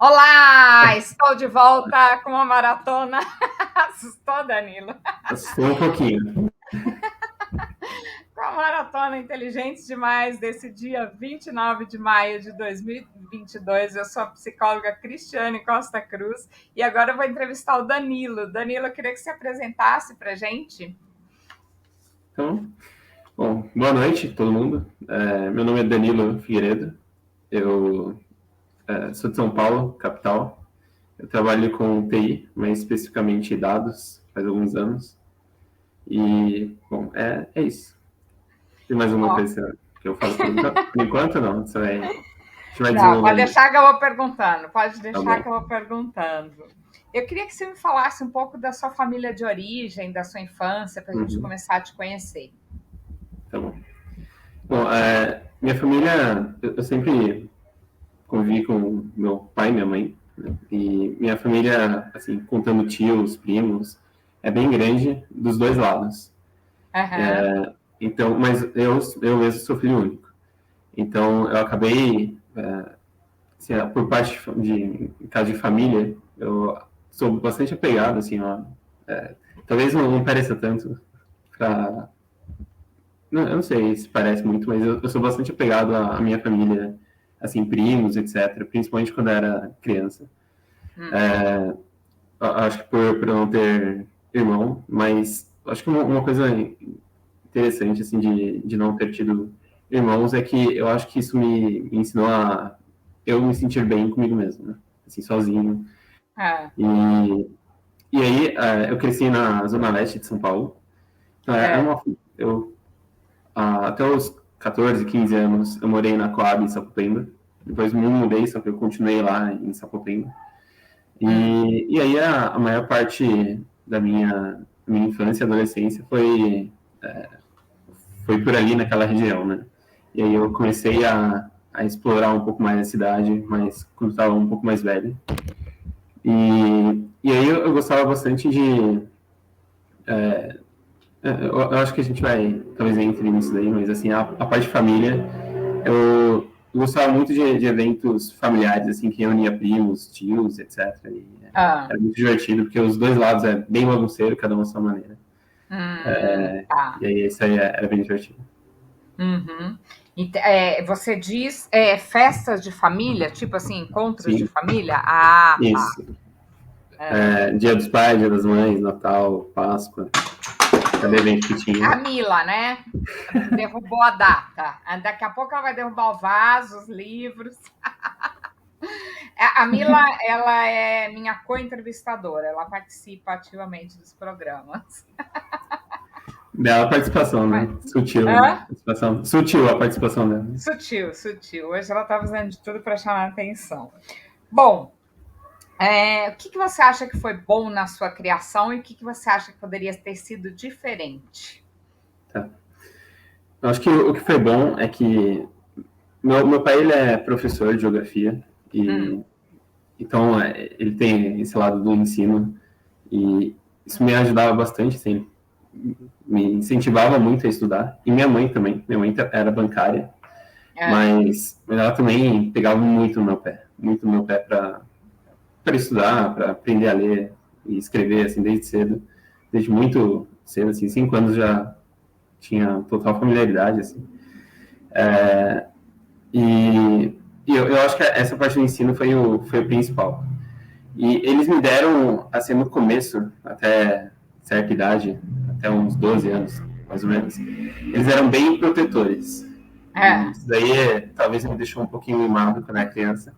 Olá, estou de volta com uma maratona. Assustou, Danilo? Assustou um pouquinho. Com a maratona Inteligentes Demais desse dia 29 de maio de 2022. Eu sou a psicóloga Cristiane Costa Cruz e agora eu vou entrevistar o Danilo. Danilo, eu queria que você apresentasse para gente. Então, bom, boa noite, todo mundo. Meu nome é Danilo Figueiredo. Eu sou de São Paulo, capital. Eu trabalho com TI, mais especificamente dados, faz alguns anos. E, bom, é isso. Tem mais alguma Ó, coisa que eu falo por enquanto, não? A gente vai não, pode desenvolvendo. deixar que eu vou perguntando. Pode Tá deixar bom. que eu vou perguntando. Eu queria que você me falasse um pouco da sua família de origem, da sua infância, para a gente Uhum, começar a te conhecer. tá bom. Bom, minha família, eu sempre convivi com meu pai e minha mãe, né? E minha família, assim, contando tios, primos, é bem grande dos dois lados. Aham. Então, mas eu mesmo sou filho único. Então, eu acabei, assim, por parte em caso de família, eu sou bastante apegado, assim, ó, talvez não pareça tanto para, eu não sei se parece muito, mas eu sou bastante apegado à minha família, assim, primos, etc., principalmente quando eu era criança. Hum. Acho que por eu não ter irmão, mas acho que uma coisa interessante, assim, de não ter tido irmãos é que eu acho que isso me ensinou a eu me sentir bem comigo mesmo, né? Assim, sozinho. Ah, E, e aí, eu cresci na zona leste de São Paulo. É é. uma, eu, até os 14, 15 anos, eu morei na Coab, em Sapopemba. Depois me mudei, só que eu continuei lá em Sapopemba. Hum. E aí a maior parte da minha infância e adolescência foi por ali naquela região, né? E aí eu comecei a explorar um pouco mais a cidade, mas quando estava um pouco mais velho. E aí eu gostava bastante de... eu acho que a gente vai, talvez entre nisso daí, mas assim, a parte de família, eu gostava muito de eventos familiares, assim, que reunia primos, tios, etc. E Ah. era muito divertido, porque os dois lados é bem bagunceiro, cada um à sua maneira. E Tá. aí isso aí era bem divertido. Uhum. Você diz festas de família, tipo assim, encontros de Sim, família? Ah, tá. isso. Dia dos Pais, Dia das Mães, Natal, Páscoa, cada evento que tinha. A Mila, né? Derrubou a data. Daqui a pouco ela vai derrubar o vaso, os livros. A Mila, ela é minha co-entrevistadora, ela participa ativamente dos programas. Bela participação, Mas, né? Sutil, hã? participação. Sutil a participação dela. Sutil, sutil. Hoje ela está fazendo de tudo para chamar a atenção. Bom, o que você acha que foi bom na sua criação e o que você acha que poderia ter sido diferente? Tá. Eu acho que o que foi bom é que meu pai ele é professor de geografia Hum, e então ele tem esse lado do ensino e isso me ajudava bastante, assim, me incentivava muito a estudar. E minha mãe também. Minha mãe era bancária, é, mas ela também pegava muito no meu pé para estudar, para aprender a ler e escrever assim desde cedo, desde muito cedo, assim, 5 anos já tinha total familiaridade assim. E, eu acho que essa parte do ensino foi o principal. E eles me deram, assim, no começo, até certa idade, até uns 12 anos, mais ou menos, eles eram bem protetores. E é, isso daí talvez me deixou um pouquinho mimado quando era criança.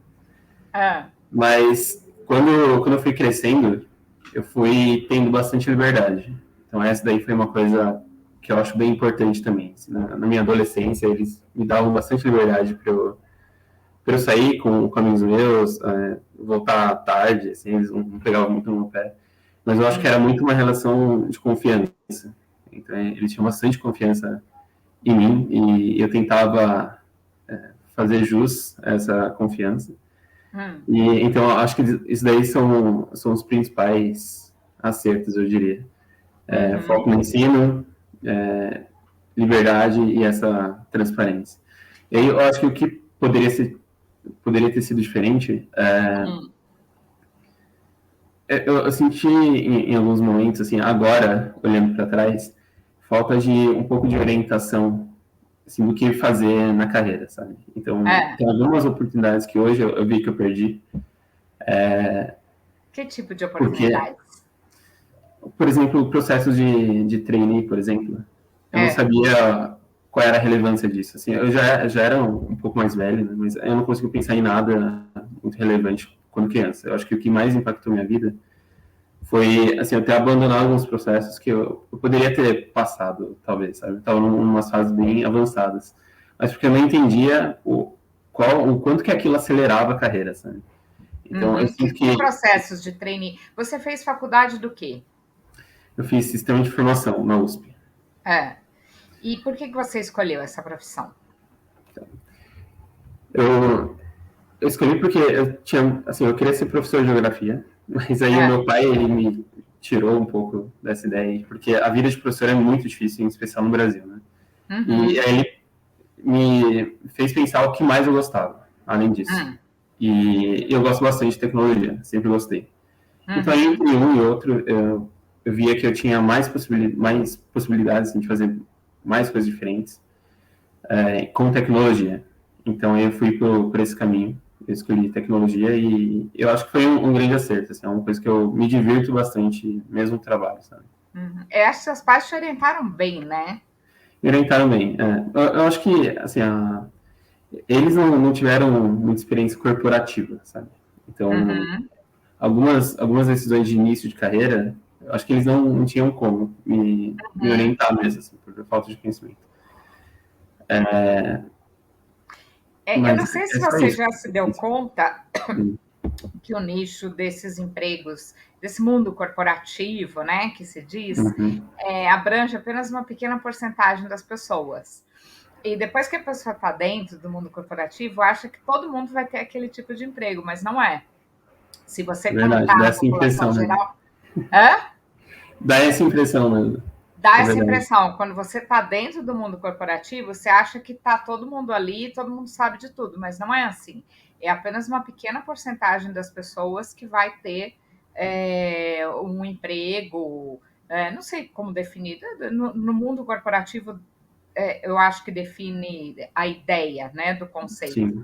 é. Mas quando eu fui crescendo, eu fui tendo bastante liberdade. Então essa daí foi uma coisa que eu acho bem importante também. Assim, na minha adolescência, eles me davam bastante liberdade para eu sair com amigos meus, voltar tarde, assim, eles não pegavam muito no meu pé. Mas eu acho que era Hum, muito uma relação de confiança. Então eles tinham bastante confiança em mim e eu tentava fazer jus a essa confiança. hum, E então eu acho que isso daí são os principais acertos, eu diria. Foco uhum. no ensino, liberdade e essa transparência. E aí eu acho que o que poderia ser poderia ter sido diferente, eu senti em alguns momentos, assim, agora, olhando para trás, falta de um pouco de orientação, assim, do que fazer na carreira, sabe? Então, É. tem algumas oportunidades que hoje eu vi que eu perdi, Que tipo de porque, oportunidades? por exemplo, processos de trainee, por exemplo, eu não É. sabia qual era a relevância disso. Assim, eu já era um pouco mais velho, né, mas eu não consigo pensar em nada muito relevante quando criança. Eu acho que o que mais impactou minha vida foi, assim, eu ter abandonado alguns processos que eu poderia ter passado, talvez, sabe? Estava em umas fases bem avançadas. Mas porque eu não entendia o quanto que aquilo acelerava a carreira, sabe? Então, eu Uhum. sinto Que que processos de trainee? Você fez faculdade do quê? eu fiz sistema de informação na USP. É. E por que você escolheu essa profissão? Eu escolhi porque eu tinha, assim, eu queria ser professor de geografia, mas aí o É. meu pai, ele me tirou um pouco dessa ideia, porque a vida de professor é muito difícil, em especial no Brasil, né? E Uhum. aí ele me fez pensar o que mais eu gostava, além disso. Hum. E eu gosto bastante de tecnologia, sempre gostei. Então, aí, Uhum. entre um e outro, eu via que eu tinha mais possibilidades assim, de fazer mais coisas diferentes com tecnologia. Então, eu fui por esse caminho. Eu escolhi tecnologia e eu acho que foi um grande acerto. Assim, é uma coisa que eu me divirto bastante, mesmo no trabalho, sabe? Uhum. Eu acho que seus pais te orientaram bem, né? Me orientaram bem. Eu acho que, assim, eles não tiveram muita experiência corporativa, sabe? Então, Uhum. algumas decisões de início de carreira, eu acho que eles não tinham como me Uhum. orientar mesmo, assim, por falta de conhecimento. Eu Mas não sei se é só você isso. já se deu conta que o nicho desses empregos, desse mundo corporativo, né, que se diz, Uhum. abrange apenas uma pequena porcentagem das pessoas. E depois que a pessoa está dentro do mundo corporativo, acha que todo mundo vai ter aquele tipo de emprego, mas não é. Se você É verdade, colocar dá a essa população impressão mesmo. geral. Hã? Dá essa impressão mesmo. Dá É essa verdade. impressão. Quando você está dentro do mundo corporativo, você acha que está todo mundo ali, todo mundo sabe de tudo, mas não é assim. É apenas uma pequena porcentagem das pessoas que vai ter um emprego, não sei como definir. No mundo corporativo, eu acho que define a ideia, né, do conceito. Sim.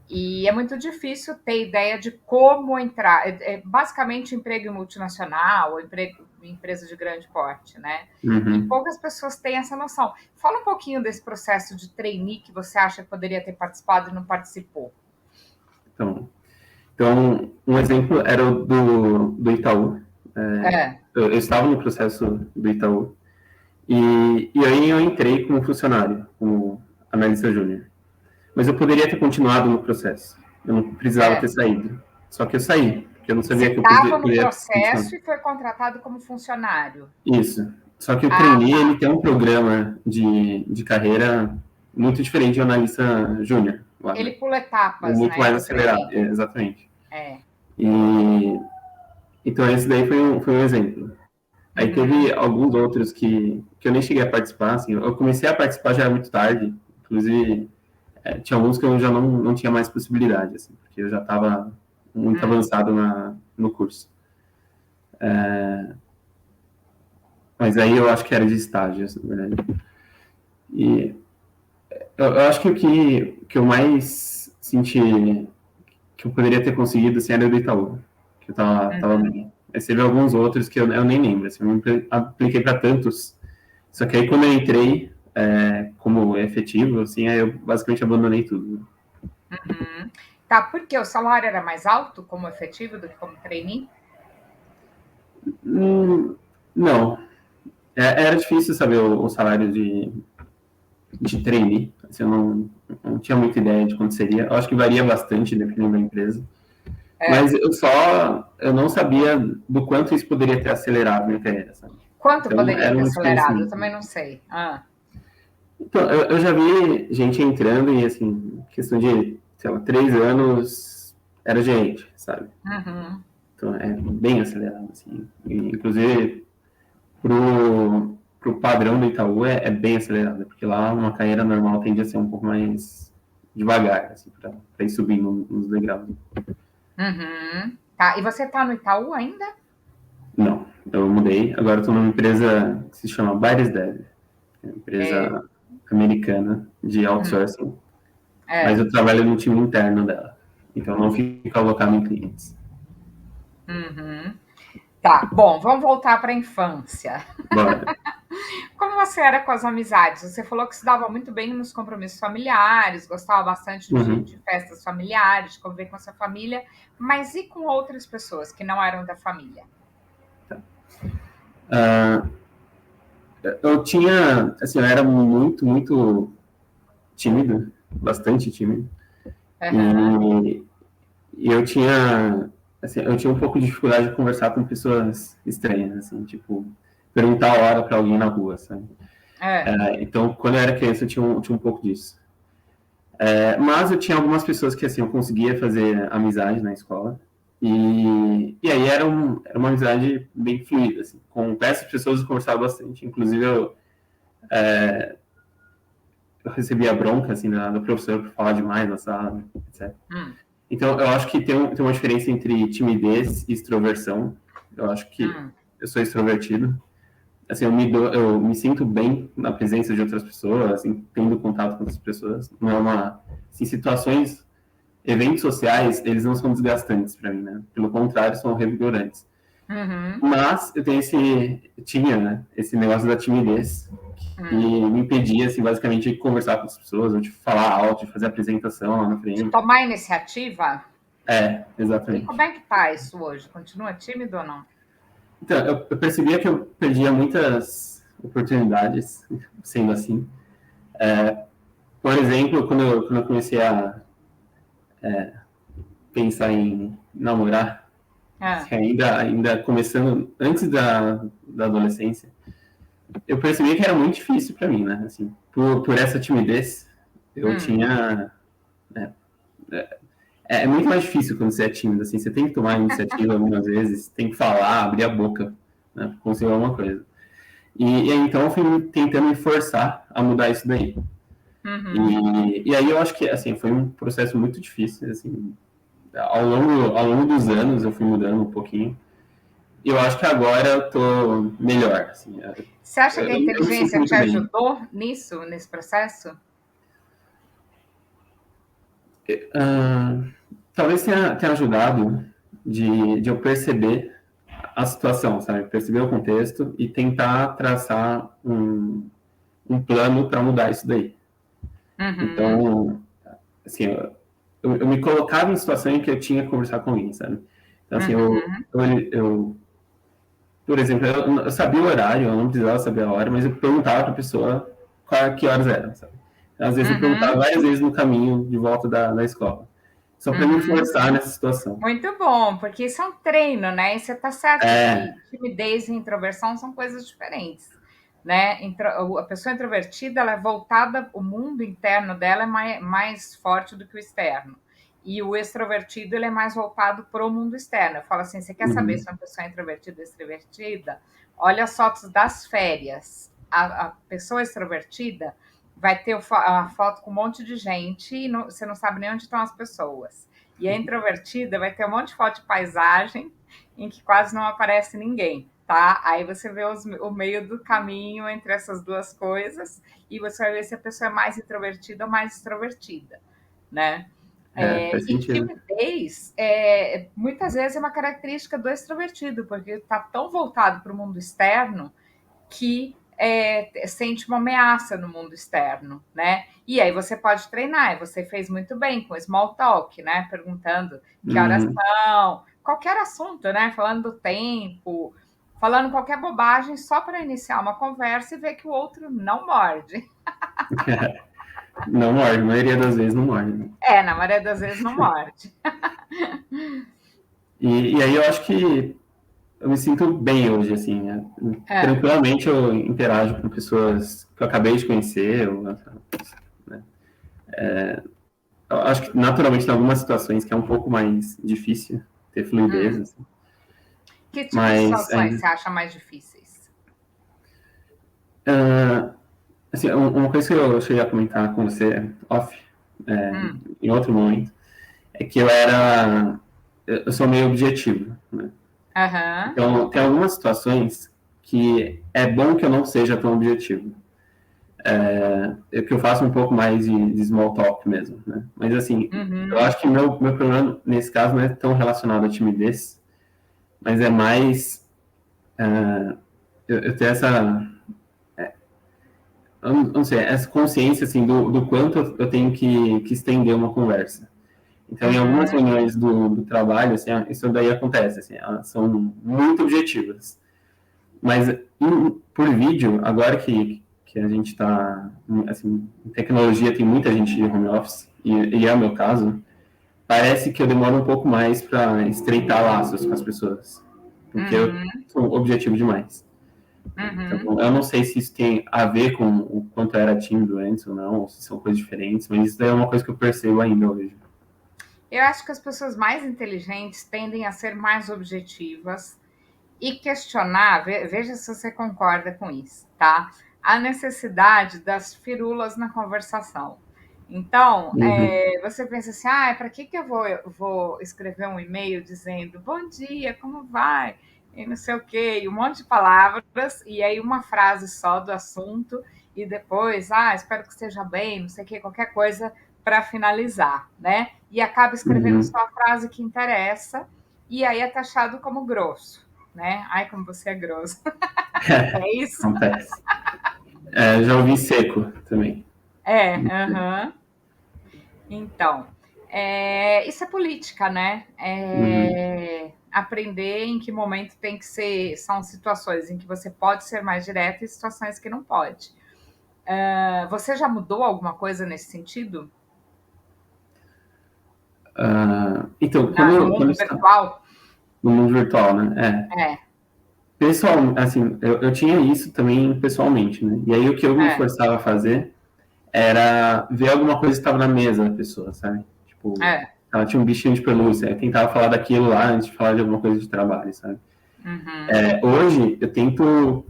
E é muito difícil ter ideia de como entrar. Basicamente emprego em multinacional, ou emprego em empresa de grande porte, né? E Uhum. poucas pessoas têm essa noção. Fala um pouquinho desse processo de trainee que você acha que poderia ter participado e não participou. Então, um exemplo era o do Itaú. É, Eu estava no processo do Itaú e aí eu entrei como funcionário, como analista júnior. Mas eu poderia ter continuado no processo. Eu não precisava ter é. saído. Só que eu saí, porque eu não Você sabia que eu estava no poderia continuar. processo e foi contratado como funcionário. Isso. Só que o Ah, trainee, ele tá. tem um programa de carreira muito diferente de um analista júnior, lá, Ele né? pula É etapas, muito né? mais O acelerado, trainee. exatamente. É. E, então, esse daí foi um exemplo. Aí teve Uhum. alguns outros que eu nem cheguei a participar, assim, eu comecei a participar já muito tarde, inclusive tinha alguns que eu já não tinha mais possibilidade, assim, porque eu já estava muito Hum. avançado no curso. Mas aí eu acho que era de estágio, assim, na verdade. E eu acho que o que eu mais senti que eu poderia ter conseguido assim, era do Itaú, que eu tava Uhum. bem. Mas teve alguns outros que eu nem lembro, assim, eu me apliquei para tantos. Só que aí quando eu entrei como efetivo, assim, aí eu basicamente abandonei tudo. Uhum. Tá, porque o salário era mais alto como efetivo do que como trainee? Hum, não, era difícil saber o salário de trainee, assim, eu não tinha muita ideia de quanto seria. Eu acho que varia bastante dependendo da empresa. Mas É. eu não sabia do quanto isso poderia ter acelerado minha carreira, sabe? Quanto Então, poderia era ter um acelerado? Eu desconhecimento. também não sei. Ah. Então, eu já vi gente entrando e, assim, questão de, sei lá, 3 anos, era gerente, sabe? Uhum. Então, é bem acelerado, assim. E, inclusive, pro padrão do Itaú, é bem acelerado, porque lá uma carreira normal tende a ser um pouco mais devagar, assim, para ir subindo nos degraus. Uhum. Tá. E você está no Itaú ainda? Não, eu mudei. Agora estou numa empresa que se chama Bailes Dev, uma É, empresa americana de hum, outsourcing, mas é, eu trabalho no time interno dela. Então não fico alocado em clientes. uhum. Tá. Bom, vamos voltar para a infância. Bora. Como você era com as amizades? Você falou que se dava muito bem nos compromissos familiares, gostava bastante Uhum. de festas familiares, de conviver com a sua família, mas e com outras pessoas que não eram da família? Uh, eu tinha, assim, eu era muito tímido, bastante tímido, Aham, e, e eu tinha, assim, eu tinha um pouco de dificuldade de conversar com pessoas estranhas, assim, tipo, perguntar a hora para alguém na rua, sabe? é, Então, quando eu era criança, tinha um pouco disso. Mas eu tinha algumas pessoas que, assim, eu conseguia fazer amizade na escola, e aí era uma amizade bem fluida, assim. Com essas pessoas eu conversava bastante, inclusive eu recebia bronca, assim, da professora por falar demais na sala, etc. hum, Então, eu acho que tem uma diferença entre timidez e extroversão. Eu acho que hum, eu sou extrovertido. Assim, eu me sinto bem na presença de outras pessoas, assim, tendo contato com outras pessoas. Não é uma... Assim, situações, eventos sociais, eles não são desgastantes para mim, né? Pelo contrário, são revigorantes. uhum, Mas eu tinha, né, esse negócio da timidez que hum. me impedia, assim, basicamente, de conversar com as pessoas, ou de falar alto, de fazer apresentação lá na De frente. tomar iniciativa? E como Exatamente. é que tá isso hoje? Continua tímido ou não? Então, eu percebia que eu perdia muitas oportunidades sendo assim. Por exemplo, quando eu comecei a pensar em namorar, Ah, ainda começando antes da adolescência, eu percebi que era muito difícil para mim, né? Assim, por essa timidez, eu hum, tinha. Né, é muito mais difícil quando você é tímido, assim, você tem que tomar iniciativa algumas vezes, tem que falar, abrir a boca, né, para conseguir alguma coisa. E aí, então eu fui tentando me forçar a mudar isso daí. uhum. E aí eu acho que assim foi um processo muito difícil, assim, ao longo dos anos eu fui mudando um pouquinho. E eu acho que agora eu tô melhor, assim, Você acha que a eu me sinto inteligência te muito bem. ajudou nisso, nesse processo? Ah, talvez tenha ajudado de eu perceber a situação, sabe? Perceber o contexto e tentar traçar um plano para mudar isso daí. Uhum, Então, assim, eu me colocava em situação em que eu tinha que conversar com alguém, sabe? Então, assim, uhum, por exemplo, eu sabia o horário, eu não precisava saber a hora, mas eu perguntava para a pessoa que horas eram, sabe? Às vezes eu perguntava uhum, várias vezes no caminho de volta da escola, só para me uhum. forçar nessa situação. Muito bom, porque isso é um treino, né? E você está certo É, que timidez e introversão são coisas diferentes, né? A pessoa introvertida, ela é voltada, o mundo interno dela é mais forte do que o externo. E o extrovertido, ele é mais voltado para o mundo externo. Eu falo assim, você quer saber se uhum, uma pessoa é introvertida ou extrovertida? Olha as fotos das férias. A pessoa extrovertida vai ter a foto com um monte de gente e você não sabe nem onde estão as pessoas. E a introvertida vai ter um monte de foto de paisagem em que quase não aparece ninguém, tá? Aí você vê o meio do caminho entre essas duas coisas e você vai ver se a pessoa é mais introvertida ou mais extrovertida, né? faz E sentido. timidez, muitas vezes é uma característica do extrovertido, porque está tão voltado para o mundo externo que sente uma ameaça no mundo externo, né? E aí você pode treinar, e você fez muito bem com small talk, né? Perguntando que horas Uhum. são, qualquer assunto, né? Falando do tempo, falando qualquer bobagem só para iniciar uma conversa e ver que o outro não morde. Não morde, a maioria das vezes não morde, né? Na maioria das vezes não morde. E aí eu acho que eu me sinto bem hoje, assim, né? É. Tranquilamente eu interajo com pessoas que eu acabei de conhecer, né? Eu acho que naturalmente em algumas situações que é um pouco mais difícil ter fluidez, Hum. assim, Que tipo de mas situações ainda, você acha mais difíceis? uh, assim, uma coisa que eu cheguei a comentar com você off, Hum. em outro momento, é que eu sou meio objetivo, né? Aham. Então, tem algumas situações que é bom que eu não seja tão objetivo. Que eu faço um pouco mais de small talk mesmo, né? Mas, assim, eu Uhum. acho que meu problema, nesse caso, não é tão relacionado à timidez, mas é mais eu tenho eu não sei, essa consciência, assim, do quanto eu tenho que estender uma conversa. Então, em algumas Uhum. reuniões do trabalho, assim, isso daí acontece, assim, elas são muito objetivas. Mas por vídeo, agora que a gente está, assim, em tecnologia tem muita gente de home office, e é o meu caso, parece que eu demoro um pouco mais para estreitar laços com as pessoas, porque eu Uhum. sou objetivo demais. Então, Uhum. eu não sei se isso tem a ver com o quanto eu era tímido antes ou não, ou se são coisas diferentes, mas isso daí é uma coisa que eu percebo ainda hoje. Eu acho que as pessoas mais inteligentes tendem a ser mais objetivas e questionar, veja se você concorda com isso, tá? A necessidade das firulas na conversação. Então, Uhum, você pensa assim, ah, para que eu vou escrever um e-mail dizendo bom dia, como vai? E não sei o quê, e um monte de palavras, e aí uma frase só do assunto, e depois, ah, espero que esteja bem, não sei o quê, qualquer coisa para finalizar, né? E acaba escrevendo uhum. só a frase que interessa, e aí é taxado como grosso, né? Ai, como você é grosso. É isso? Acontece. Já ouvi seco também. É, aham. Então, isso é política, né? Uhum. Aprender em que momento tem que ser. São situações em que você pode ser mais direto e situações que não pode. Você já mudou alguma coisa nesse sentido? Então, No quando mundo está virtual? no mundo virtual, né? É, Pessoal, assim, eu tinha isso também pessoalmente, né? E aí o que eu me é, forçava a fazer era ver alguma coisa que estava na mesa da pessoa, sabe? Tipo, é. ela tinha um bichinho de pelúcia, eu tentava falar daquilo lá antes de falar de alguma coisa de trabalho, sabe? Uhum, Hoje eu tento,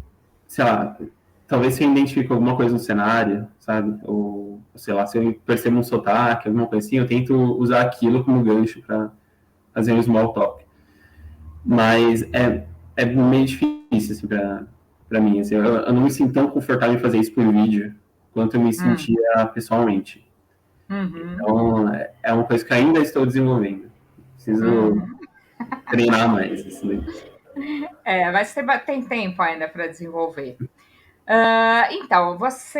sei lá, talvez se eu identifico alguma coisa no cenário, sabe? Ou, sei lá, se eu percebo um sotaque, alguma coisa assim, eu tento usar aquilo como gancho para fazer um small talk. Mas é meio difícil, assim, para mim. Assim, eu não me sinto tão confortável em fazer isso por vídeo quanto eu me uhum, sentia pessoalmente. uhum, Então, é uma coisa que ainda estou desenvolvendo. Preciso uhum. treinar mais. Assim. Mas tem tempo ainda para desenvolver. Então, você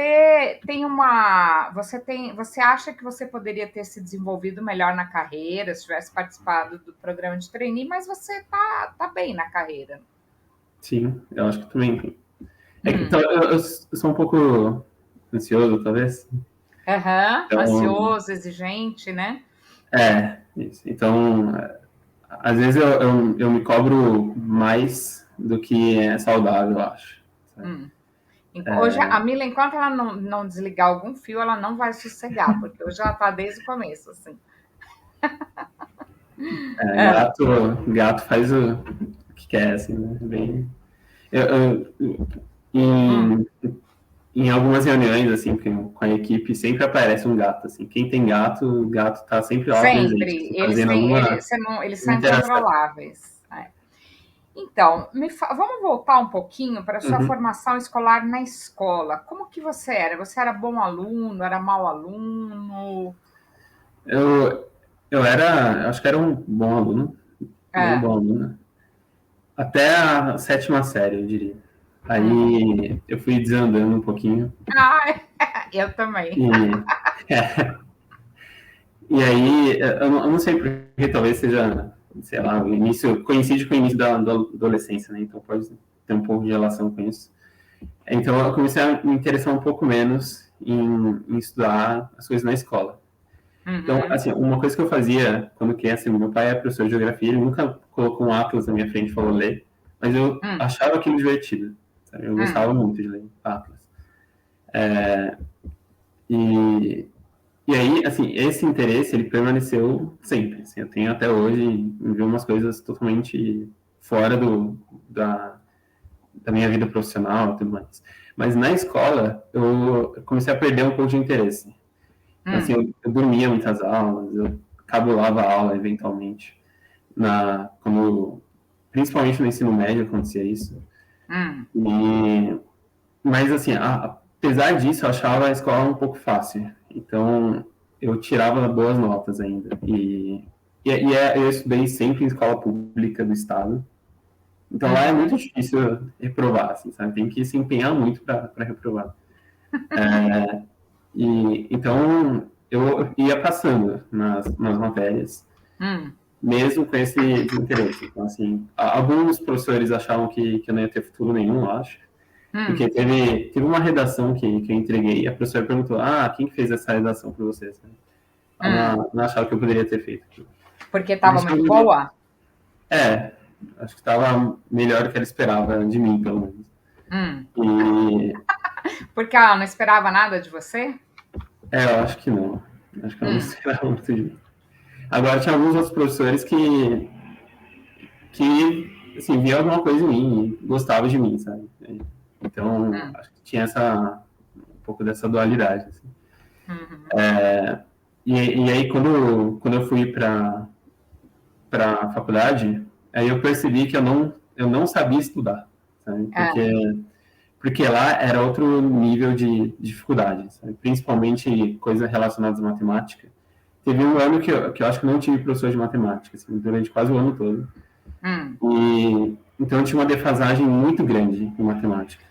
acha que você poderia ter se desenvolvido melhor na carreira, se tivesse participado do programa de trainee, mas você tá bem na carreira. Sim, eu acho que também. Então, Hum. eu sou um pouco ansioso, talvez. Aham, Então, ansioso, exigente, né? isso. Então, às vezes eu me cobro mais do que é saudável, eu acho. Sabe? Hum. Hoje a Mila, enquanto ela não desligar algum fio, ela não vai sossegar, porque hoje ela tá desde o começo, assim. É. Gato faz o que quer, assim, né? Bem, em, em algumas reuniões, assim, com a equipe, sempre aparece um gato, assim. Quem tem gato, o gato tá sempre lá presente, Sempre. assim, fazendo alguma Eles são interação. incontroláveis. Então, vamos voltar um pouquinho para a sua Uhum. formação escolar na escola. Como que você era? Você era bom aluno? Era mau aluno? Eu acho que era um bom aluno, bem É. bom aluno, até a sétima série, eu diria. Hum. Aí eu fui desandando um pouquinho, Ah, eu também. e, e aí, eu não sei porque, talvez seja, sei lá, o início, coincide com o início da adolescência, né? Então pode ter um pouco de relação com isso. Então eu comecei a me interessar um pouco menos em estudar as coisas na escola. Então, Uhum. assim, uma coisa que eu fazia quando criança, meu pai é professor de geografia, ele nunca colocou um atlas na minha frente e falou ler, mas eu Hum. achava aquilo divertido, sabe? Eu Hum. gostava muito de ler atlas. E, e aí, assim, esse interesse, ele permaneceu sempre. Assim, eu tenho até hoje em ver umas coisas totalmente fora da, da minha vida profissional e tudo mais. Mas na escola, eu comecei a perder um pouco de interesse. Assim, eu dormia muitas aulas, eu cabulava a aula eventualmente, principalmente no ensino médio acontecia isso. E, mas, assim, apesar disso, eu achava a escola um pouco fácil. Então, eu tirava boas notas ainda. Eu estudei sempre em escola pública do estado. Então, lá é muito difícil reprovar, assim, sabe? Tem que se empenhar muito para reprovar. Então, eu ia passando nas matérias, mesmo com esse desinteresse. Então, assim, alguns professores achavam que eu não ia ter futuro nenhum, eu acho. Porque teve uma redação que eu entreguei e a professora perguntou: quem fez essa redação para você? Ela não achava que eu poderia ter feito. Porque estava muito boa? Acho que estava melhor do que ela esperava de mim, pelo menos. Porque ela não esperava nada de você? Eu acho que não. Acho que ela não esperava muito de mim. Agora, tinha alguns outros professores que assim, via alguma coisa em mim, gostava de mim, sabe? Então, acho que tinha um pouco dessa dualidade. Assim. E aí, quando eu fui para a faculdade, aí eu percebi que eu não sabia estudar, sabe? Porque lá era outro nível de dificuldade, sabe? Principalmente coisas relacionadas à matemática. Teve um ano que eu acho que não tive professor de matemática, assim, durante quase o ano todo. Então, eu tinha uma defasagem muito grande em matemática.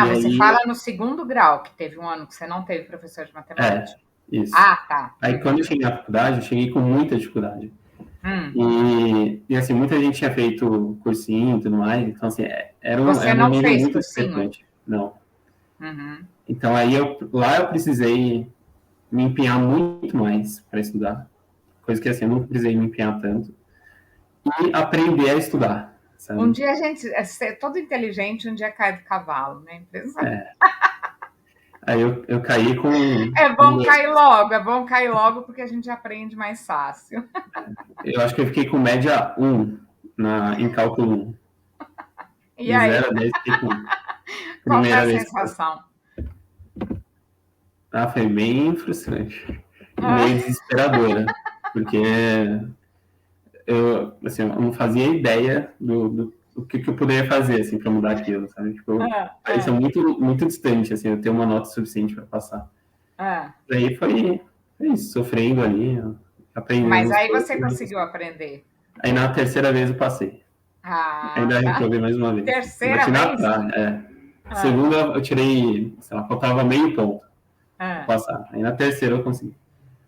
Você fala no segundo grau, que teve um ano que você não teve professor de matemática. Isso. Tá. Aí, quando eu cheguei na faculdade, eu cheguei com muita dificuldade. Assim, muita gente tinha feito cursinho e tudo mais, então, assim, era um nível muito discrepante. Não. Então, aí, lá eu precisei me empenhar muito mais para estudar, coisa que, assim, eu não precisei me empenhar tanto, e aprender a estudar, sabe? Um dia a gente, todo inteligente, um dia cai do cavalo, né? Aí eu caí com... É bom cair logo, porque a gente aprende mais fácil. Eu acho que eu fiquei com média 1 em cálculo 1. E de aí? 0 a 10, fiquei com Qual foi a vez. sensação? Foi bem frustrante. Meio desesperadora. Porque eu não fazia ideia do que eu poderia fazer, assim, para mudar aquilo, sabe? Tipo, parecia muito, muito distante, assim, eu ter uma nota suficiente para passar. Daí foi isso, sofrendo ali, aprendendo. Mas aí você conseguiu aprender? Aí na terceira vez eu passei. Ainda reprovei mais uma vez. Terceira vez? Segunda eu tirei, sei lá, faltava meio ponto pra passar. Aí na terceira eu consegui.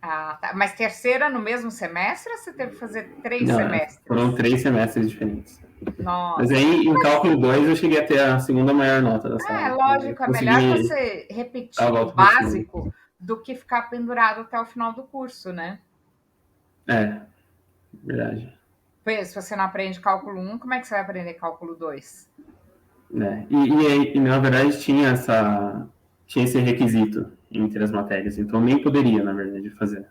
Tá. Mas terceira no mesmo semestre ou você teve que fazer 3 Não, semestres? Foram 3 semestres diferentes. Nossa. Mas aí, em cálculo 2, eu cheguei a ter a segunda maior nota da sala. Lógico, é melhor você repetir o básico do que ficar pendurado até o final do curso, né? Verdade. Pois, se você não aprende cálculo 1, como é que você vai aprender cálculo 2? E na verdade, tinha esse requisito entre as matérias, então nem poderia, na verdade, fazer.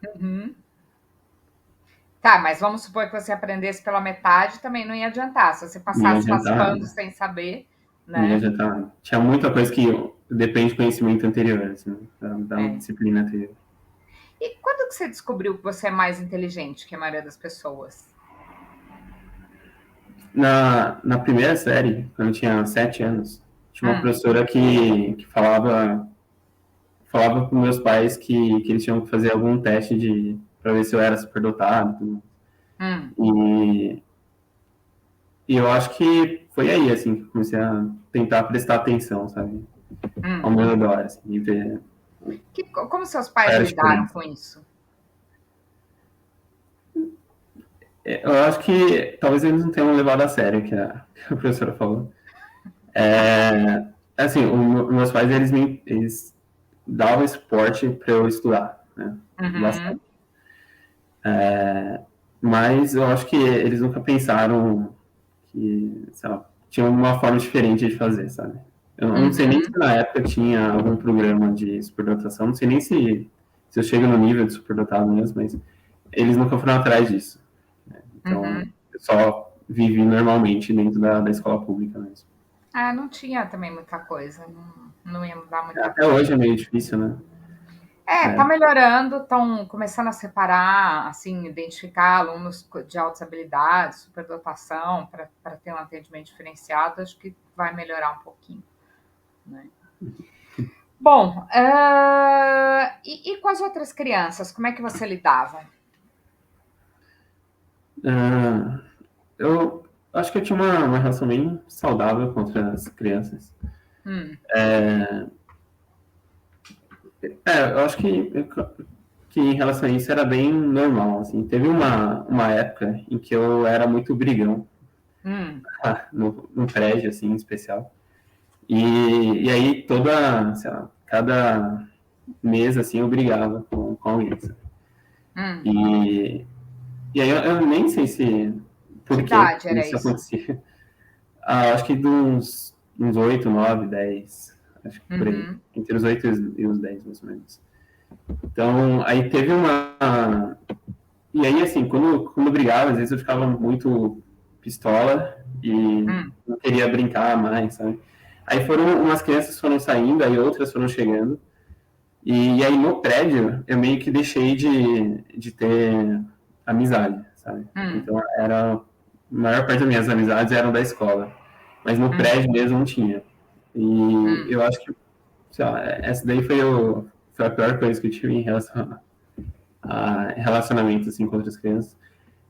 Tá, mas vamos supor que você aprendesse pela metade, também não ia adiantar. Se você passasse raspando sem saber, né? Não ia adiantar. Tinha muita coisa que depende do conhecimento anterior, assim, da disciplina anterior. E quando que você descobriu que você é mais inteligente que a maioria das pessoas? Na primeira série, quando eu tinha 7 anos, tinha uma professora que falava para meus pais que eles tinham que fazer algum teste para ver se eu era superdotado. E eu acho que foi aí, assim, que eu comecei a tentar prestar atenção, sabe? Ao meu redor, assim, e ver... Como seus pais lidaram com isso? Eu acho que talvez eles não tenham levado a sério o que a professora falou. Assim, meus pais, eles davam suporte para eu estudar, né? Bastante. Mas eu acho que eles nunca pensaram que, sei lá, tinha uma forma diferente de fazer, sabe? Eu não sei nem se na época tinha algum programa de superdotação, não sei nem se eu chego no nível de superdotado mesmo, mas eles nunca foram atrás disso. Né? Então, eu só vivi normalmente dentro da escola pública mesmo. Não tinha também muita coisa, não ia mudar muita coisa. Até hoje é meio difícil, né? Tá melhorando, estão começando a separar, assim, identificar alunos de altas habilidades, superdotação, para ter um atendimento diferenciado, acho que vai melhorar um pouquinho, né? Bom, e com as outras crianças, como é que você lidava? Ah, eu acho que eu tinha uma relação bem saudável com as crianças. Hum, Eu acho que em relação a isso era bem normal, assim. Teve uma época em que eu era muito brigão, hum, no prédio, assim, em especial. E aí sei lá, cada mês, assim, eu brigava com alguém, sabe? hum. E, e aí eu nem sei se Que por que idade era isso isso? acontecia. Acho que de uns 8, 9, 10, acho que por aí. Uhum, Entre os 8 e os 10, mais ou menos. Então, aí teve uma. E aí, assim, quando eu brigava, às vezes eu ficava muito pistola e hum, não queria brincar mais, sabe? Aí umas crianças foram saindo, aí outras foram chegando. E aí no prédio eu meio que deixei de ter amizade, sabe? hum, Então a maior parte das minhas amizades eram da escola, mas no hum, prédio mesmo não tinha. E hum. eu acho que, sei lá, essa daí foi a pior coisa que eu tive em relação a relacionamento assim com outras crianças.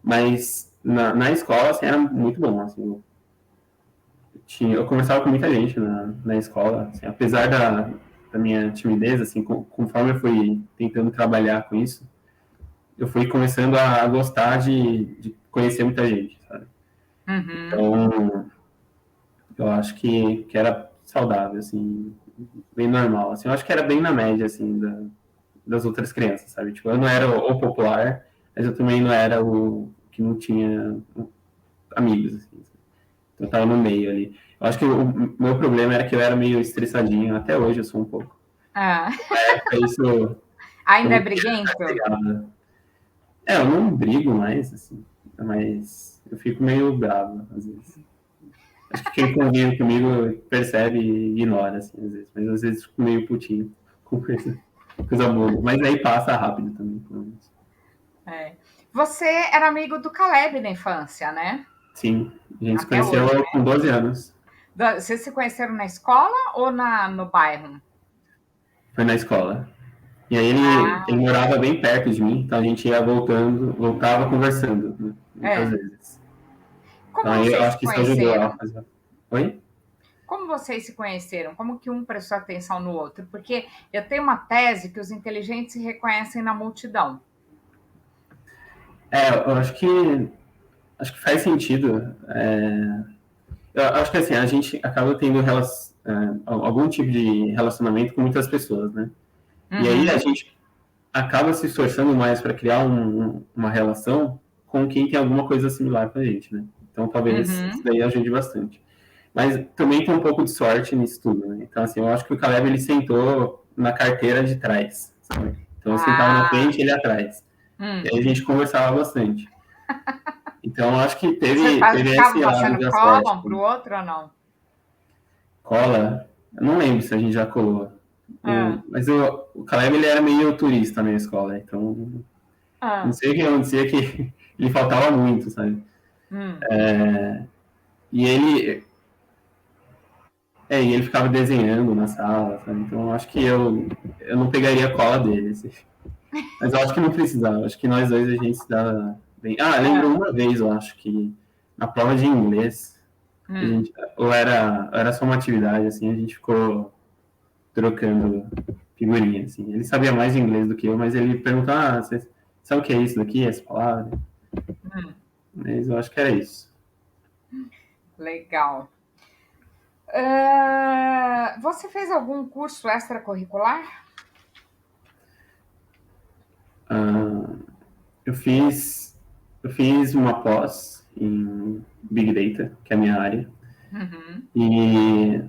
Mas na escola assim, era muito bom, assim, eu conversava com muita gente na escola, assim, apesar da minha timidez, assim, conforme eu fui tentando trabalhar com isso, eu fui começando a gostar de conhecer muita gente, sabe? Uhum. Então, eu acho que era saudável, assim, bem normal, assim, eu acho que era bem na média, assim, das outras crianças, sabe? Tipo, eu não era o popular, mas eu também não era o que não tinha amigos, assim, então eu tava no meio ali. Eu acho que o meu problema era que eu era meio estressadinho, até hoje eu sou um pouco. Ah, É isso, eu ainda é não briguento? pegava. Eu não brigo mais, assim, mas eu fico meio bravo, às vezes. Acho que quem convive comigo percebe e ignora, assim, às vezes. Mas às vezes fico meio putinho com coisa boa. Mas aí passa rápido também, pelo menos. É. Você era amigo do Caleb na infância, né? Sim, a gente se Até conheceu hoje, com né? 12 anos. Vocês se conheceram na escola ou no bairro? Foi na escola. E aí ele Ah, morava bem perto de mim, então a gente ia voltava conversando, né, muitas é. vezes. Então Como aí eu vocês acho se que isso ajudou a conheceram? fazer. Oi? Como vocês se conheceram? Como que um prestou atenção no outro? Porque eu tenho uma tese que os inteligentes se reconhecem na multidão. Eu acho que faz sentido. Eu acho que assim, a gente acaba tendo algum tipo de relacionamento com muitas pessoas, né? E aí a Uhum, gente acaba se esforçando mais para criar uma relação com quem tem alguma coisa similar com a gente, né? Então talvez isso uhum. daí ajude bastante. Mas também tem um pouco de sorte nisso tudo, né? Então assim, eu acho que o Caleb ele sentou na carteira de trás, sabe? Então eu sentava na Ah, frente e ele atrás. E hum. aí a gente conversava bastante. Então eu acho que teve Ficava esse lado passando da cola sorte. um pro outro ou não? Cola, eu não lembro se a gente já colou. Ah, Mas o Caleb ele era meio turista na minha escola, então não ah, sei o que acontecia que ele faltava muito, sabe? hum. E ele ficava desenhando na sala, sabe? Então eu acho que eu não pegaria a cola dele, assim. Mas eu acho que não precisava, acho que nós dois a gente se dava bem. Ah, eu lembro Ah, uma vez, eu acho que na prova de inglês, a hum. gente, ou era só uma atividade, assim, a gente ficou trocando figurinha, assim. Ele sabia mais inglês do que eu, mas ele perguntou, você sabe o que é isso daqui, essa palavra? Hum. Mas eu acho que era isso. Legal. Você fez algum curso extracurricular? Ah, eu fiz, eu fiz uma pós em Big Data, que é a minha área, Uhum, e,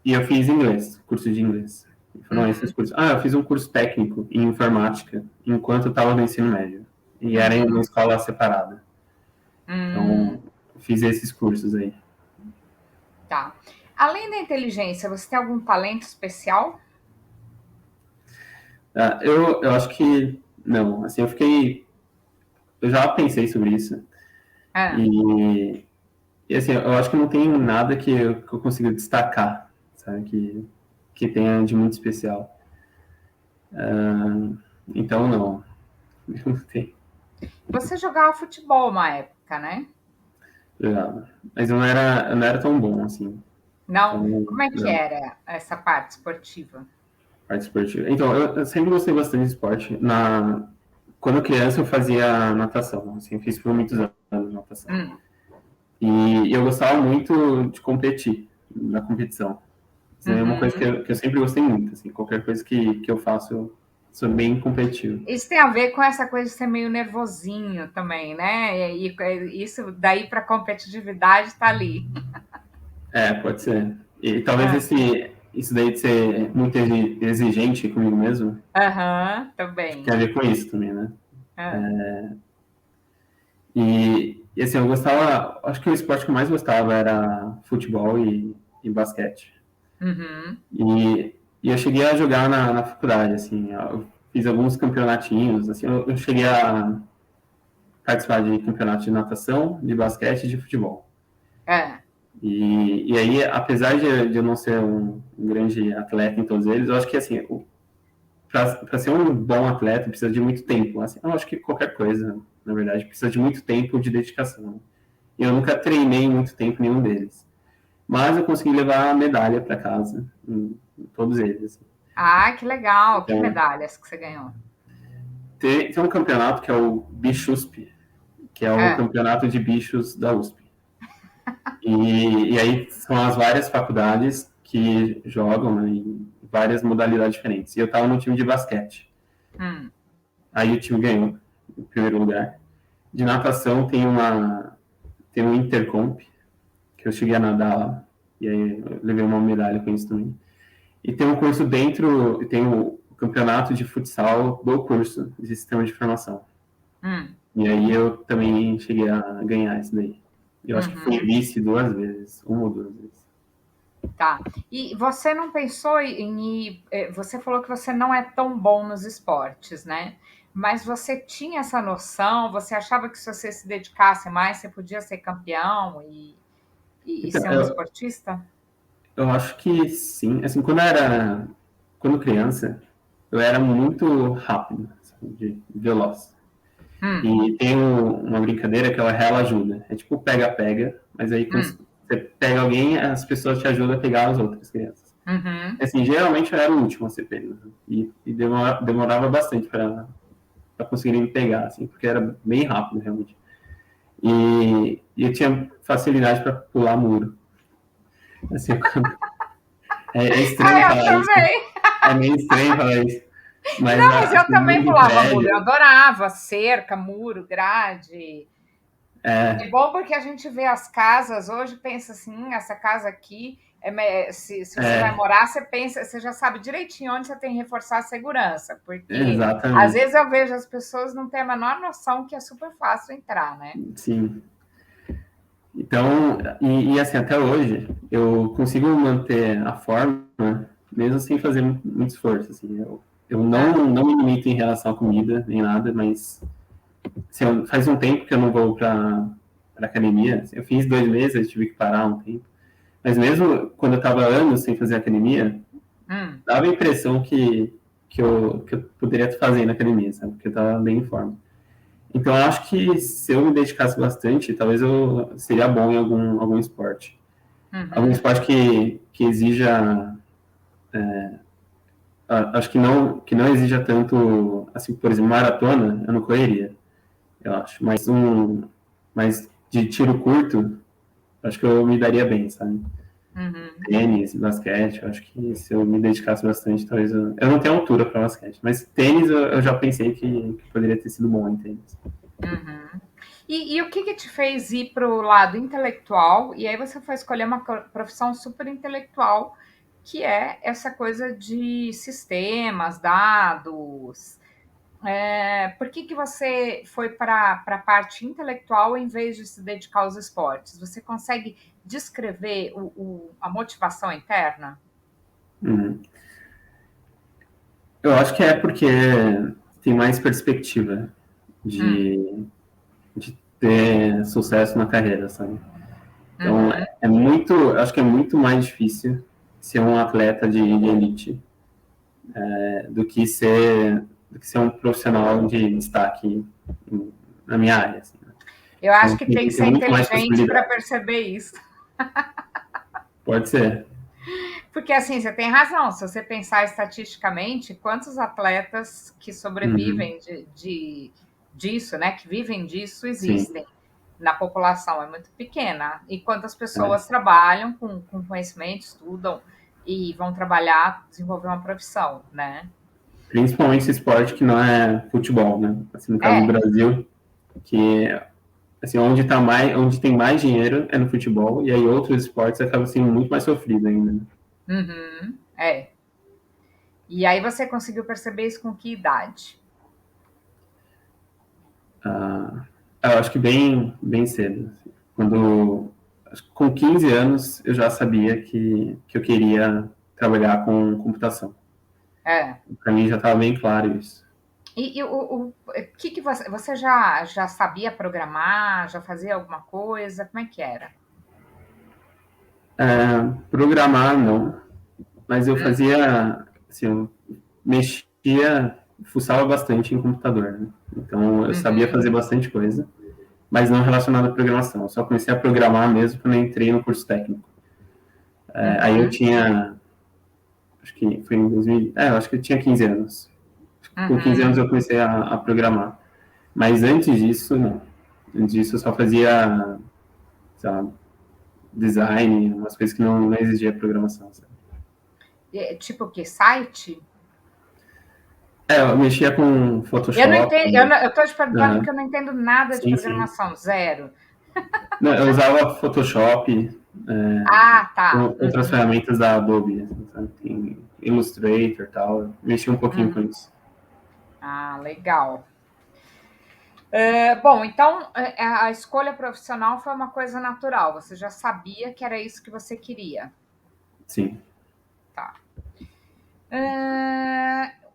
e eu fiz inglês, curso de inglês. Foram esses uhum, cursos. Eu fiz um curso técnico em informática enquanto eu estava no ensino médio. E era em uma uhum, escola separada. hum, Então, eu fiz esses cursos aí. tá. Além da inteligência, você tem algum talento especial? Eu acho que não. Assim, eu já pensei sobre isso Ah, e, e assim, eu acho que não tem nada que eu consiga destacar, sabe, que tenha de muito especial. Então, não, não tem. você jogava futebol uma época, né? Jogava. Mas eu não era tão bom, assim. Não? Então, Como é que não, era essa parte esportiva? parte esportiva. Então, eu sempre gostei bastante de esporte. Quando criança, eu fazia natação. Assim, fiz por muitos anos natação. Hum, E eu gostava muito de competir, na competição. Isso é uma coisa que uhum. eu sempre gostei muito. Assim, qualquer coisa que eu faço, eu sou bem competitivo. Isso tem a ver com essa coisa de ser meio nervosinho também, né? E isso daí para competitividade está ali. Pode ser. E talvez Ah, isso daí de ser muito exigente comigo mesmo, aham, também. tem a ver com isso também, né? Ah, E assim, eu gostava, acho que o esporte que eu mais gostava era futebol e basquete. uhum, E eu cheguei a jogar na faculdade, assim, eu fiz alguns campeonatinhos, assim, eu cheguei a participar de campeonatos de natação, de basquete e de futebol. é. E aí, apesar de eu não ser um grande atleta em todos eles, eu acho que, assim, para ser um bom atleta precisa de muito tempo. Assim, eu acho que qualquer coisa, na verdade, precisa de muito tempo de dedicação. E eu nunca treinei muito tempo nenhum deles. Mas eu consegui levar a medalha para casa, em todos eles. Ah, que legal. Que Então, medalhas que você ganhou? tem um campeonato que é o Bichusp, que é o É. campeonato de bichos da USP. E aí são as várias faculdades que jogam, né, em várias modalidades diferentes. E eu estava no time de basquete. Hum. Aí o time ganhou, em primeiro lugar. De natação tem um Intercomp, que eu cheguei a nadar lá. E aí eu levei uma medalha com isso também. E tem um curso dentro, tem o campeonato de futsal do curso de sistema de informação. Hum. E aí eu também cheguei a ganhar isso daí. Eu acho que fui Uhum. vice 2 vezes, uma ou 2 vezes. Tá. E você não pensou em ir. Você falou que você não é tão bom nos esportes, né? Mas você tinha essa noção? Você achava que se você se dedicasse mais, você podia ser campeão e Então, ser um esportista? eu acho que sim. Assim, quando criança, eu era muito rápido, sabe, veloz. Hum, E tem uma brincadeira que é o rela ajuda. É tipo pega-pega, mas aí quando hum, você pega alguém, as pessoas te ajudam a pegar as outras crianças. uhum. Assim, geralmente eu era o último a ser pego. Né? E demorava bastante para conseguir me pegar, assim, porque era bem rápido, realmente. E eu tinha facilidade para pular muro. Assim, é Ah, estranho eu falar isso. também. É meio estranho falar isso. Mas Não, mas eu assim, também muro de pulava muro. Eu prédio, adorava cerca, muro, grade. É é, bom porque a gente vê as casas hoje, pensa assim, essa casa aqui, se você vai é, morar, você pensa, você já sabe direitinho onde você tem que reforçar a segurança, porque às exatamente. vezes eu vejo as pessoas não têm a menor noção que é super fácil entrar, né? Sim. Então, e assim, até hoje, eu consigo manter a forma, mesmo sem fazer muito esforço. Assim, eu Ah, não me limito em relação à comida, nem nada, mas assim, faz um tempo que eu não vou para academia. Assim, eu fiz 2 meses, tive que parar um tempo. Mas mesmo quando eu estava anos sem fazer academia, hum, dava a impressão que eu poderia estar fazendo academia, sabe? Porque eu estava bem em forma. Então, eu acho que se eu me dedicasse bastante, talvez eu seria bom em algum esporte. Algum uhum. esporte que exija, acho que não exija tanto, assim, por exemplo, maratona, eu não correria, eu acho. Mas de tiro curto, acho que eu me daria bem, sabe? Uhum. Tênis, basquete, eu acho que se eu me dedicasse bastante, talvez eu não tenho altura para basquete, mas tênis eu já pensei que poderia ter sido bom em tênis. Uhum. E o que que te fez ir para o lado intelectual? E aí você foi escolher uma profissão super intelectual, que é essa coisa de sistemas, dados. Por que que você foi para a parte intelectual em vez de se dedicar aos esportes? Você consegue descrever a motivação interna? Uhum. Eu acho que é porque tem mais perspectiva Hum, de ter sucesso na carreira, sabe? Então, uhum. acho que é muito mais difícil ser um atleta de elite do que ser um profissional de destaque na minha área. Assim, né? Eu acho Então, que tem que tem ser muito mais inteligente para possibilidade. perceber isso. Pode ser. Porque assim, você tem razão. Se você pensar estatisticamente, quantos atletas que Uhum, sobrevivem disso, né? Que vivem disso sim. existem na população, é muito pequena. E quantas É. pessoas trabalham com conhecimento, estudam e vão trabalhar, desenvolver uma profissão, né? Principalmente esse esporte que não é futebol, né? Assim, no caso do É, Brasil, que assim, onde tem mais dinheiro é no futebol, e aí outros esportes acabam sendo muito mais sofrido ainda. Né? uhum, é. E aí você conseguiu perceber isso com que idade? Ah, eu acho que bem cedo. Assim. Com 15 anos, eu já sabia que eu queria trabalhar com computação. É. Para mim já estava bem claro isso. E o que você já sabia programar, já fazia alguma coisa? Como é que era? Programar, não, mas eu Hum, fazia, assim, eu mexia, fuçava bastante em computador, né? Então eu sabia uhum, fazer bastante coisa, mas não relacionada à programação. Eu só comecei a programar mesmo quando eu entrei no curso técnico. Aí eu uhum, tinha, acho que foi em 2000, eu acho que eu tinha 15 anos. Com 15 anos uhum. eu comecei a programar. Mas antes disso, não. Antes disso eu só fazia, sei lá, design, umas coisas que não exigia programação. Sabe? Tipo o que? Site? Eu mexia com Eu não Photoshop, entendo, eu estou te perguntando porque uh, eu não entendo nada de sim, sim. programação, zero. Não, eu usava Photoshop, Ah, tá. outras Uhum, ferramentas da Adobe, assim, sabe? Tem Illustrator e tal. Mexia um pouquinho com uhum. isso. Ah, legal. Bom, então a escolha profissional foi uma coisa natural. Você já sabia que era isso que você queria. Sim. Tá.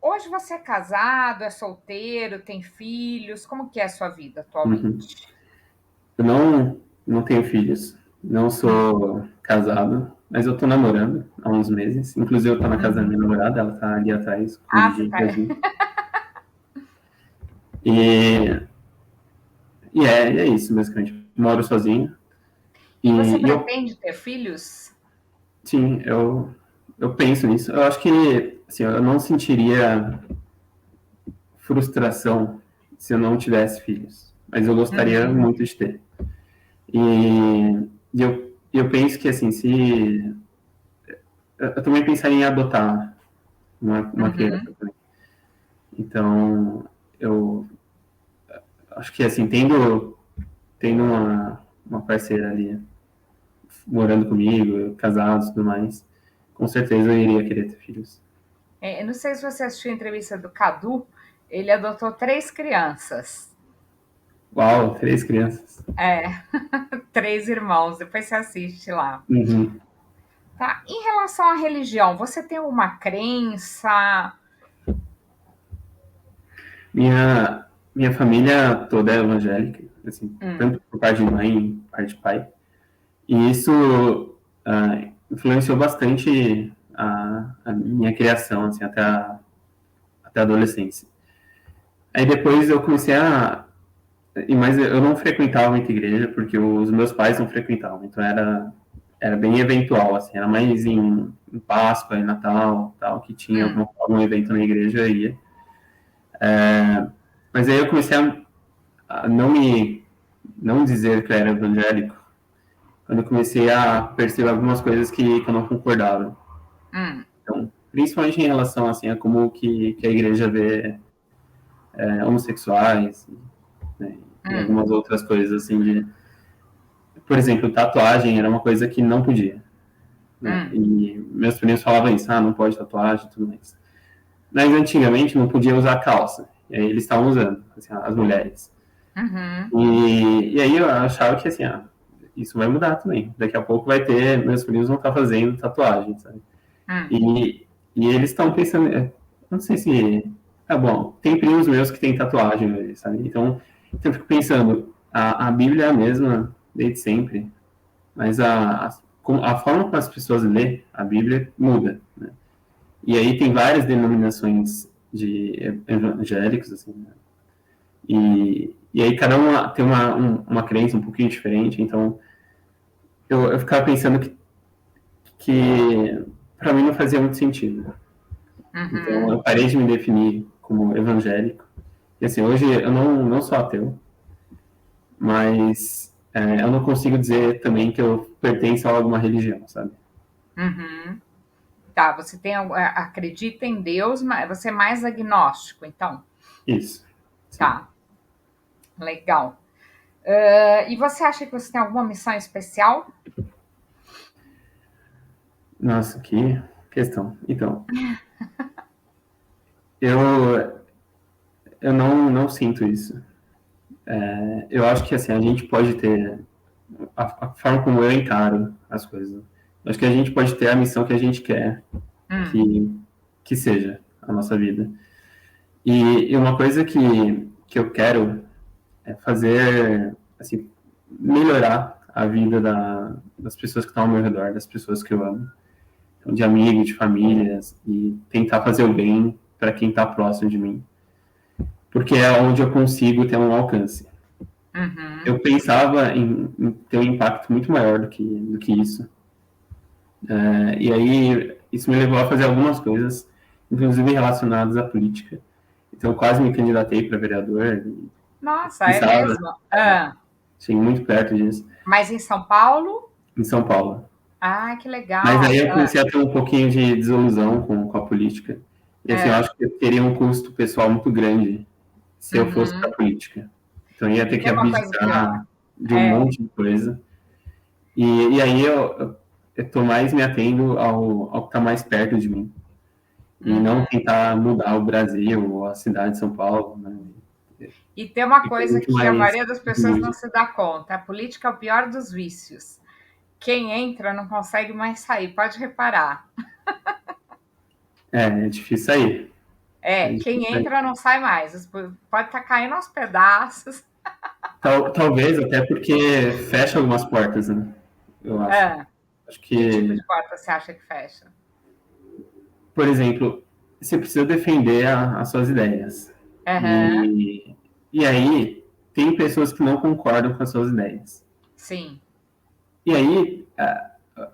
Hoje você é casado, é solteiro, tem filhos? Como que é a sua vida Uhum. atualmente? Eu não tenho filhos, não Hum, sou casado, mas eu tô namorando há uns meses. Inclusive, eu tô na casa da minha uhum. namorada, ela tá ali atrás, Ah, você escondidinha tá. atrás de mim. E, é isso, basicamente. Moro sozinho. E você E eu, pretende ter filhos? sim, eu penso nisso. Eu acho que, assim, eu não sentiria frustração se eu não tivesse filhos, mas eu gostaria Uhum, muito de ter. Eu penso que, assim, se. Eu também pensaria em adotar uma criança uhum. também. Então, eu acho que, assim, tendo uma parceira ali morando comigo, casados e tudo mais, com certeza eu iria querer ter filhos. Eu não sei se você assistiu a entrevista do Cadu, ele adotou 3 crianças. Uau, 3 crianças. É, 3 irmãos, depois você assiste lá. Uhum. Tá? Em relação à religião, você tem uma crença? Minha família toda é evangélica, assim, Hum, tanto por parte de mãe, parte de pai. E isso influenciou bastante a minha criação, assim, até a adolescência. Aí depois eu comecei mas eu não frequentava muita igreja, porque os meus pais não frequentavam, então era bem eventual, assim, era mais em Páscoa, em Natal, tal, que tinha hum, algum evento na igreja, eu ia. Mas aí eu comecei a não dizer que eu era evangélico, quando eu comecei a perceber algumas coisas que eu não concordava. hum, Então, principalmente em relação assim a como que a igreja vê homossexuais, né, e hum, algumas outras coisas assim por exemplo, tatuagem era uma coisa que não podia, né? hum, E meus primos falavam isso, não pode tatuagem, e tudo mais. Mas antigamente não podia usar calça, e aí eles estavam usando, assim, as mulheres. uhum, E aí eu achava que assim, isso vai mudar também. Daqui a pouco vai ter, meus primos vão estar fazendo tatuagem, sabe? hum, E eles estão pensando. não sei se... Ah, bom, tem primos meus que têm tatuagem, sabe? Então, eu fico pensando, a Bíblia é a mesma desde sempre, mas a forma como as pessoas lê a Bíblia muda, né? E aí tem várias denominações de evangélicos, assim, né? E aí cada uma tem uma crença um pouquinho diferente, então eu ficava pensando que para mim não fazia muito sentido. Então Uhum. eu parei de me definir como evangélico. E assim, hoje eu não sou ateu, mas eu não consigo dizer também que eu pertenço a alguma religião, sabe? Uhum. Tá, você tem, acredita em Deus, mas você é mais agnóstico, então. Isso. Sim. Tá, legal. E você acha que você tem alguma missão especial? Nossa, que questão. Então, eu, eu não sinto isso. Eu acho que assim, a gente pode ter a forma como eu encaro as coisas. Eu acho que a gente pode ter a missão que a gente quer Hum, que, que seja a nossa vida. E uma coisa que eu quero é fazer, assim, melhorar a vida das pessoas que estão ao meu redor, das pessoas que eu amo. Então, de amigos, de famílias, e tentar fazer o bem para quem está próximo de mim. Porque é onde eu consigo ter um alcance. uhum. Eu pensava em ter um impacto muito maior do que isso. E aí, isso me levou a fazer algumas coisas, inclusive relacionadas à política. Então, eu quase me candidatei para vereador, Nossa, e é estava, mesmo? Ah, cheguei muito perto disso, mas em São Paulo? em São Paulo. Ah, que Mas aí legal. eu comecei a ter um pouquinho de desilusão com a política. E assim, eu É. acho que eu teria um custo pessoal muito grande se eu fosse para a Uhum. política. Então, eu ia E ter que tem uma coisa que eu. abdicar de um É. monte de coisa. E aí eu estou mais me atendo ao que está mais perto de mim. E não Uhum. tentar mudar o Brasil ou a cidade de São Paulo, né? E tem uma Fica coisa muito que a mais maioria das pessoas não rude. se dá conta: a política é o pior dos vícios. Quem entra não consegue mais sair, pode reparar. É difícil sair. É Quem difícil sair. entra não sai mais. Pode estar caindo aos pedaços. Talvez até porque fecha algumas portas, né? Eu acho. É. Acho Que tipo que, de porta você acha que fecha? por exemplo, você precisa defender as suas ideias. Aham, E, e aí, tem pessoas que não concordam com as suas ideias. sim. E aí,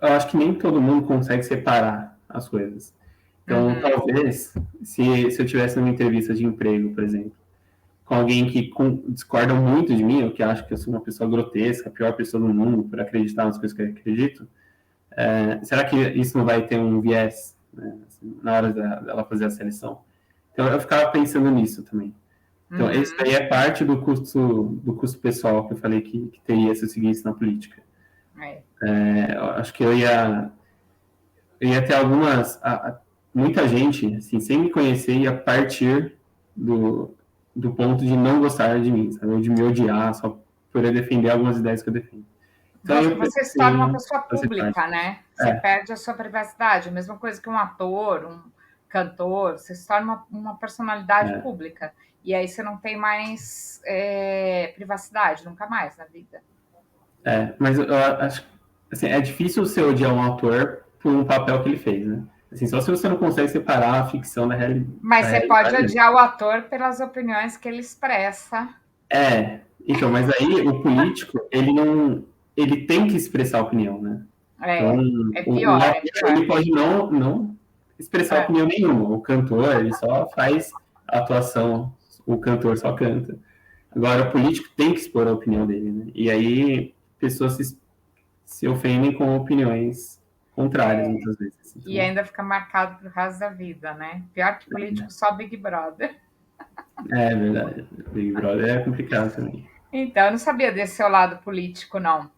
eu acho que nem todo mundo consegue separar as coisas. Então, Uhum, talvez, se eu tivesse numa entrevista de emprego, por exemplo, com alguém que discorda muito de mim, ou que acha que eu sou uma pessoa grotesca, a pior pessoa do mundo por acreditar nas coisas que eu acredito, será que isso não vai ter um viés, né, assim, na hora dela fazer a seleção? Então, eu ficava pensando nisso também. Então, esse uhum. daí é parte do custo pessoal que eu falei que teria se eu seguisse na política. É. Eu acho que eu ia ter muita gente, assim, sem me conhecer, ia partir do, do ponto de não gostar de mim, sabe? Ou de me odiar só por eu defender algumas ideias que eu defendo. Então eu Você se torna uma preferi pessoa fazer parte. pública, né? Você É, perde a sua privacidade. A mesma coisa que um ator, um cantor. Você se torna uma personalidade é, pública. E aí você não tem mais privacidade, nunca mais na vida. mas eu acho assim, é difícil você odiar um ator por um papel que ele fez, né? Assim, só se você não consegue separar a ficção Mas da você pode realidade. odiar o ator pelas opiniões que ele expressa. Então, mas aí o político, ele tem que expressar a opinião, né? Então, É o pior, é ator, pior. ele pode não expressar É. opinião nenhuma. O cantor, ele só faz a atuação, o cantor só canta. Agora, o político tem que expor a opinião dele, né? E aí, pessoas se ofendem com opiniões contrárias, muitas vezes. E Então, ainda fica marcado pro resto da vida, né? Pior que político, só Big Brother. é verdade. Big Brother é complicado também. Então, eu não sabia desse seu lado político, não.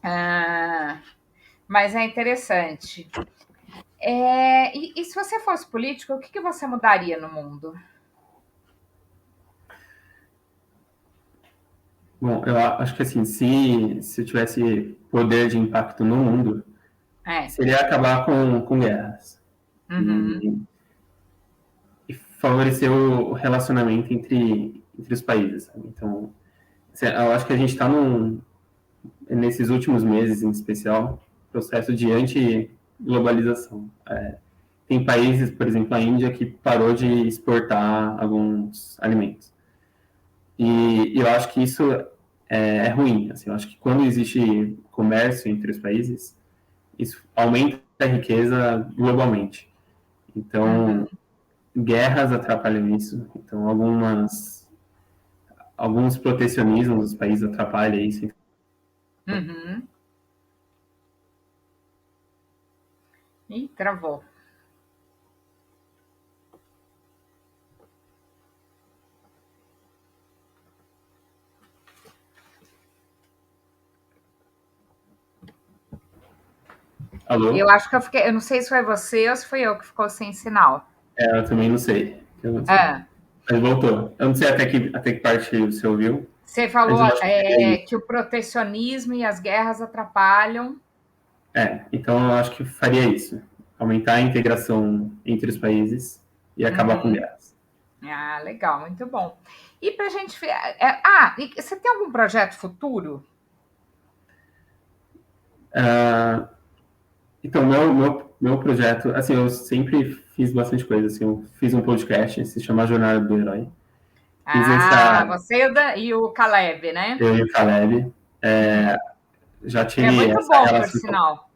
Ah, mas é interessante. E se você fosse político, o que você mudaria no mundo? Bom, eu acho que assim, se eu tivesse poder de impacto no mundo, É. seria acabar com guerras. Uhum, E, favorecer o relacionamento entre os países, sabe? Então, eu acho que a gente está nesses últimos meses, em especial, processo de anti-globalização. Tem países, por exemplo, a Índia, que parou de exportar alguns alimentos. E eu acho que isso é ruim. Assim, eu acho que quando existe comércio entre os países, isso aumenta a riqueza globalmente. Então, guerras atrapalham isso. Então, alguns protecionismos dos países atrapalham isso. Uhum. Ih, travou. Alô? Eu acho que eu fiquei. Eu não sei se foi você ou se foi eu que ficou sem sinal. Eu também não sei. Eu não sei. Ah, Mas voltou. Eu não sei até que parte você ouviu, você mas falou eu acho que seria isso. que o protecionismo e as guerras atrapalham. Então eu acho que faria isso. Aumentar a integração entre os países e acabar com Uhum. guerras. Ah, legal, muito bom. E para a gente. E você tem algum projeto futuro? Ah, então, meu projeto, assim, eu sempre fiz bastante coisa, assim, eu fiz um podcast, se chama Jornada do Herói. Fiz Ah, essa, você e o Caleb, né? eu e o Caleb, Uhum. já Que é tive muito essa bom, por relação. sinal.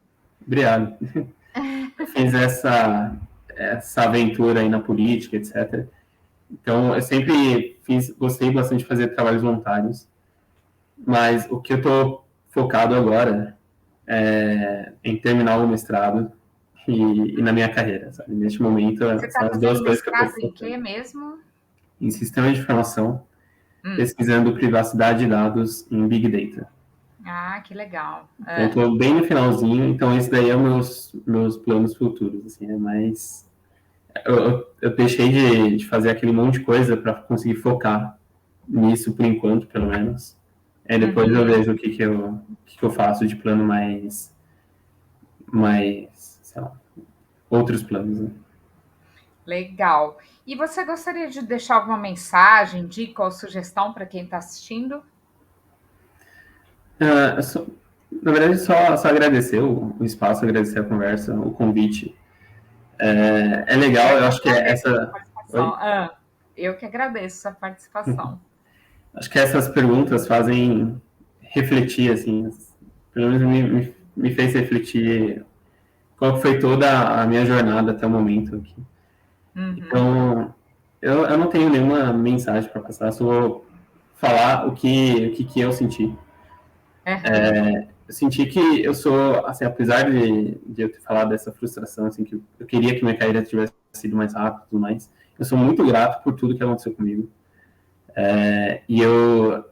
Obrigado. Eu fiz essa aventura aí na política, etc. Então, eu sempre gostei bastante de fazer trabalhos voluntários, mas o que eu estou focado agora é em terminar o mestrado e na minha carreira, sabe? Neste momento, Você está são as duas fazendo coisas que eu estou mestrado em focando. quê mesmo? Em sistemas de informação, Hum. pesquisando privacidade de dados em Big Data. Ah, que legal. Então, estou bem no finalzinho, então esse daí é meus planos futuros, assim, é mais... Eu deixei de fazer aquele monte de coisa para conseguir focar nisso por enquanto, pelo menos. Depois eu Uhum. vejo o que eu faço de plano sei lá, outros planos, né? Legal. E você gostaria de deixar alguma mensagem, dica ou sugestão para quem está assistindo? Na verdade, só agradecer o espaço, agradecer a conversa, o convite. É legal, Eu eu que acho que agradeço a sua essa. participação. Oi? Eu que agradeço a sua participação. Acho que essas perguntas fazem refletir, assim, pelo menos me fez refletir qual foi toda a minha jornada até o momento aqui. Uhum. Então, eu não tenho nenhuma mensagem para passar, só vou falar o que eu senti. Uhum. Eu senti que eu sou, assim, apesar de eu ter falado dessa frustração, assim, que eu queria que minha carreira tivesse sido mais rápida e tudo mais, eu sou muito grato por tudo que aconteceu comigo. E eu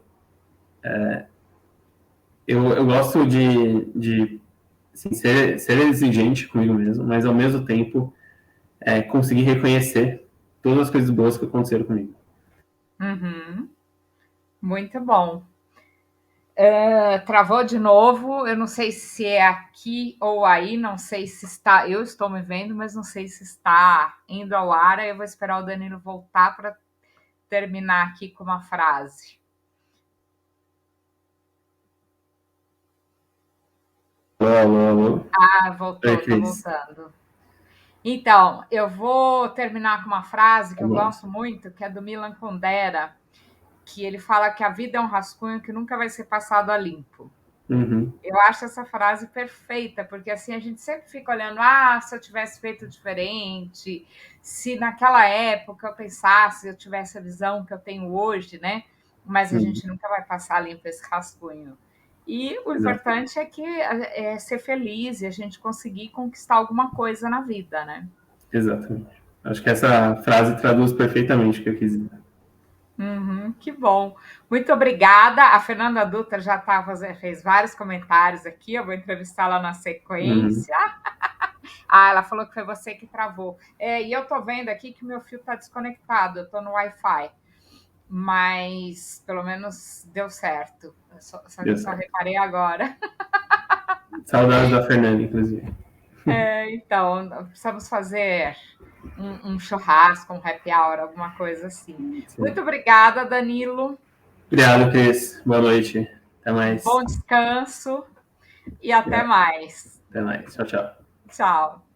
gosto de assim, ser exigente comigo mesmo, mas ao mesmo tempo conseguir reconhecer todas as coisas boas que aconteceram comigo. Uhum. Muito bom. Travou de novo. Eu não sei se é aqui ou aí, não sei se está. Eu estou me vendo, mas não sei se está indo ao ar. Aí eu vou esperar o Danilo voltar para terminar aqui com uma frase. Alô, alô, alô. Ah, Oi, voltou, tá Cris. voltando. Então, eu vou terminar com uma frase que Tá eu bom. gosto muito, que é do Milan Kundera, que ele fala que a vida é um rascunho que nunca vai ser passado a limpo. Uhum. Eu acho essa frase perfeita, porque assim a gente sempre fica olhando, se eu tivesse feito diferente, se naquela época eu pensasse, se eu tivesse a visão que eu tenho hoje, né? Mas a Sim, gente nunca vai passar limpo esse rascunho. E o exato. importante é que é ser feliz e a gente conseguir conquistar alguma coisa na vida, né? Exatamente. Acho que essa frase traduz perfeitamente o que eu quis dizer. Uhum, que bom. Muito obrigada. A Fernanda Dutra já fez vários comentários aqui, eu vou entrevistá-la na Uhum. sequência. Ah, ela falou que foi você que travou. E eu tô vendo aqui que o meu fio está desconectado, eu tô no Wi-Fi, mas pelo menos deu certo. Só que Deu eu só certo. reparei agora. Saudades da Fernanda, inclusive. Então, precisamos fazer um churrasco, um happy hour, alguma coisa assim. Sim. Muito obrigada, Danilo. Obrigado, Cris. Boa noite. Até mais. Bom descanso e até mais. Até mais. Tchau, tchau. Tchau.